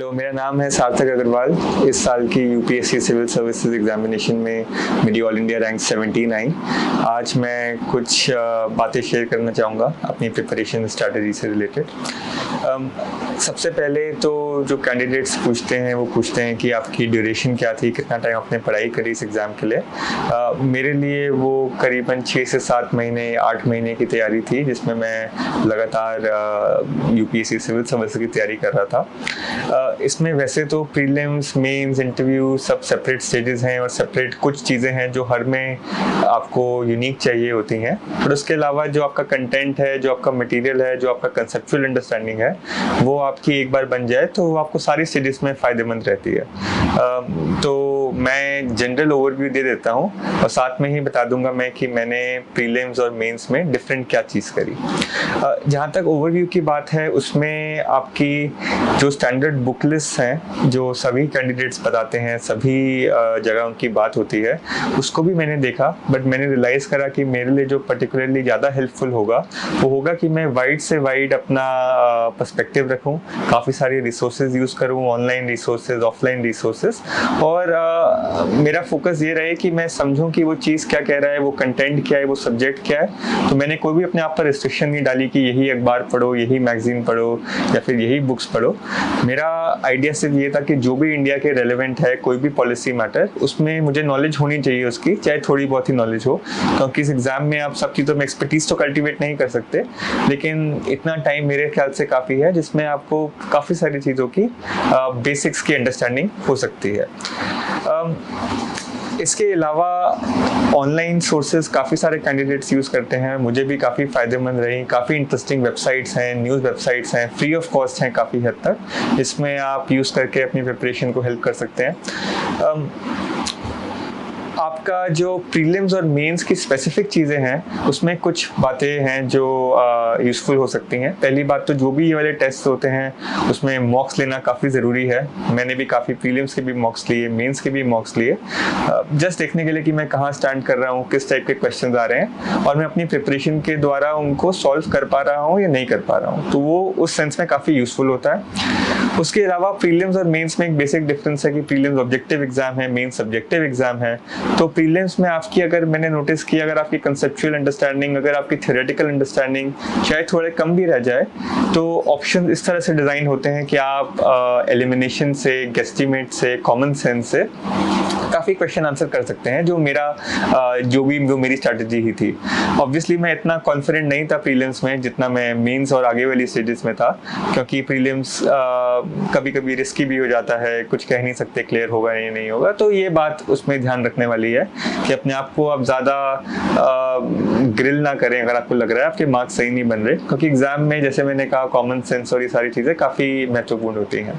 Hello, मेरा नाम है सार्थक अग्रवाल। इस साल की यूपीएससी सिविल सर्विसेज एग्जामिनेशन में मेरी ऑल इंडिया रैंक 17 आई। आज मैं कुछ बातें शेयर करना चाहूँगा अपनी प्रिपरेशन स्ट्रैटेजी से रिलेटेड। सबसे पहले तो जो कैंडिडेट्स पूछते हैं वो पूछते हैं कि आपकी ड्यूरेशन क्या थी, कितना टाइम आपने पढ़ाई करी इस एग्ज़ाम के लिए। मेरे लिए वो करीबन 6 से 7 महीने 8 महीने की तैयारी थी, जिसमें मैं लगातार यूपीएससी सिविल सर्विसेज की तैयारी कर रहा था। इसमें वैसे तो प्रीलिम्स, मेंस, इंटरव्यू सब सेपरेट स्टेजेस हैं और सेपरेट कुछ चीज़ें हैं जो हर में आपको यूनिक चाहिए होती हैं, पर उसके अलावा जो आपका कंटेंट है, जो आपका मटेरियल है, जो आपका कंसेप्चुअल अंडरस्टैंडिंग है, वो आपकी एक बार बन जाए तो वो आपको सारी स्टेजेस में फ़ायदेमंद रहती है। तो मैं जनरल ओवरव्यू दे देता हूँ और साथ में ही बता दूंगा मैं कि मैंने प्रीलिम्स और मेंस में डिफरेंट क्या चीज़ करी। जहाँ तक ओवरव्यू की बात है, उसमें आपकी जो स्टैंडर्ड बुक लिस्ट हैं, जो सभी कैंडिडेट्स बताते हैं, सभी जगह उनकी बात होती है, उसको भी मैंने देखा। बट मैंने रियलाइज़ करा कि मेरे लिए जो पर्टिकुलरली ज़्यादा हेल्पफुल होगा वो होगा कि मैं वाइड से वाइड अपना पर्सपेक्टिव रखूँ, काफ़ी सारी रिसोर्सेज यूज़ करूँ, ऑनलाइन रिसोर्सेज, ऑफलाइन रिसोर्सेज, और मेरा फोकस ये रहे कि मैं समझूं कि वो चीज़ क्या कह रहा है, वो कंटेंट क्या है, वो सब्जेक्ट क्या है। तो मैंने कोई भी अपने आप पर रिस्ट्रिक्शन नहीं डाली कि यही अखबार पढ़ो, यही मैगजीन पढ़ो या फिर यही बुक्स पढ़ो। मेरा आइडिया सिर्फ ये था कि जो भी इंडिया के रेलेवेंट है, कोई भी पॉलिसी मैटर, उसमें मुझे नॉलेज होनी चाहिए उसकी, चाहे थोड़ी बहुत ही नॉलेज हो, क्योंकि इस एग्जाम में आप सब चीज़ों में एक्सपर्टीज तो कल्टिवेट नहीं कर सकते, लेकिन इतना टाइम मेरे ख्याल से काफ़ी है जिसमें आपको काफ़ी सारी चीज़ों की बेसिक्स की अंडरस्टैंडिंग हो सकती है। इसके अलावा ऑनलाइन सोर्सेज काफ़ी सारे कैंडिडेट्स यूज़ करते हैं, मुझे भी काफ़ी फ़ायदेमंद रही। काफ़ी इंटरेस्टिंग वेबसाइट्स हैं, न्यूज़ वेबसाइट्स हैं, फ्री ऑफ कॉस्ट हैं काफ़ी हद तक, इसमें आप यूज़ करके अपनी प्रिपरेशन को हेल्प कर सकते हैं। आपका जो प्रीलिम्स और मेंस की स्पेसिफिक चीज़ें हैं, उसमें कुछ बातें हैं जो यूज़फुल हो सकती हैं। पहली बात तो जो भी ये वाले टेस्ट होते हैं उसमें मॉक्स लेना काफ़ी ज़रूरी है। मैंने भी काफ़ी प्रीलिम्स के भी मॉक्स लिए, मेंस के भी मॉक्स लिए, जस्ट देखने के लिए कि मैं कहाँ स्टैंड कर रहा हूँ, किस टाइप के क्वेश्चन आ रहे हैं और मैं अपनी प्रिपरेशन के द्वारा उनको सॉल्व कर पा रहा हूँ या नहीं कर पा रहा हूँ, तो वो उस सेंस में काफ़ी यूज़फुल होता है। उसके अलावा प्रीलिम्स और मेंस में एक बेसिक डिफरेंस है कि प्रीलिम्स ऑब्जेक्टिव एग्जाम है, मेंस सब्जेक्टिव एग्जाम है। तो प्रीलिम्स में आपकी, अगर मैंने नोटिस किया, अगर आपकी कंसेप्चुअल अंडरस्टैंडिंग, अगर आपकी थ्योरेटिकल अंडरस्टैंडिंग शायद थोड़े कम भी रह जाए, तो ऑप्शन इस तरह से डिज़ाइन होते हैं कि आप एलिमिनेशन से, गेस्टिमेट से, कॉमन सेंस से काफ़ी क्वेश्चन आंसर कर सकते हैं, जो मेरी स्ट्रैटेजी ही थी। ऑब्वियसली मैं इतना कॉन्फिडेंट नहीं था प्रीलिम्स में जितना मैं मेंस और आगे वाली स्टेजेस में था, क्योंकि प्रीलिम्स कभी कभी रिस्की भी हो जाता है, कुछ कह नहीं सकते क्लियर होगा या नहीं होगा। तो ये बात उसमें ध्यान रखने वाली है कि अपने आप को आप ज़्यादा ग्रिल ना करें अगर आपको लग रहा है आपके मार्क्स सही नहीं बन रहे, क्योंकि एग्जाम में, जैसे मैंने कहा, कॉमन सेंस और ये सारी चीज़ें काफ़ी महत्वपूर्ण होती हैं।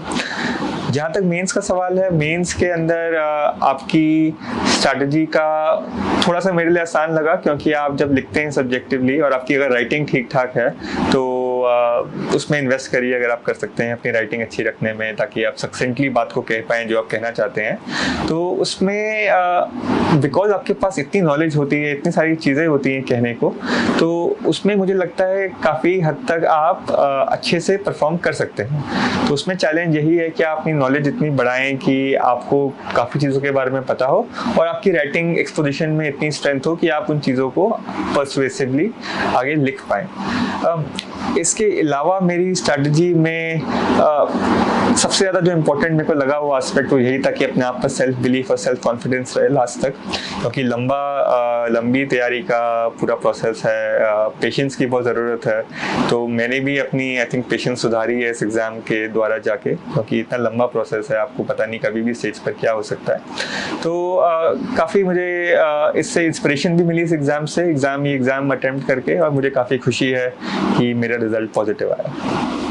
जहाँ तक मेंस का सवाल है, मेंस के अंदर आपकी स्ट्रैटेजी का थोड़ा सा मेरे लिए आसान लगा, क्योंकि आप जब लिखते हैं सब्जेक्टिवली और आपकी अगर राइटिंग ठीक ठाक है तो उसमें इन्वेस्ट करिए अगर आप कर सकते हैं अपनी राइटिंग अच्छी रखने में, ताकि आप सक्सेंटली बात को कह पाएँ जो आप कहना चाहते हैं। तो उसमें बिकॉज आपके पास इतनी नॉलेज होती है, इतनी सारी चीज़ें होती हैं कहने को, तो उसमें मुझे लगता है काफ़ी हद तक आप अच्छे से परफॉर्म कर सकते हैं। तो उसमें चैलेंज यही है कि आप अपनी नॉलेज इतनी बढ़ाएं कि आपको काफ़ी चीज़ों के बारे में पता हो और आपकी राइटिंग एक्सपोजिशन में इतनी स्ट्रेंथ हो कि आप उन चीज़ों को पर्सुएसिवली आगे लिख पाएँ। इसके अलावा मेरी स्ट्रैटेजी में सबसे ज़्यादा जो इम्पोर्टेंट मेरे को लगा वो एस्पेक्ट वो यही था कि अपने आप पर सेल्फ बिलीफ और सेल्फ कॉन्फिडेंस रहे लास्ट तक, क्योंकि लंबी तैयारी का पूरा प्रोसेस है, पेशेंस की बहुत ज़रूरत है। तो मैंने भी अपनी आई थिंक पेशेंस सुधारी है इस एग्ज़ाम के द्वारा जाके, क्योंकि इतना लंबा प्रोसेस है, आपको पता नहीं कभी भी स्टेज पर क्या हो सकता है। तो काफ़ी मुझे इससे इंस्पिरेशन भी मिली इस एग्ज़ाम से, ये एग्ज़ाम अटेम्प्ट करके, और मुझे काफ़ी खुशी है कि मेरा रिजल्ट पॉजिटिव आया।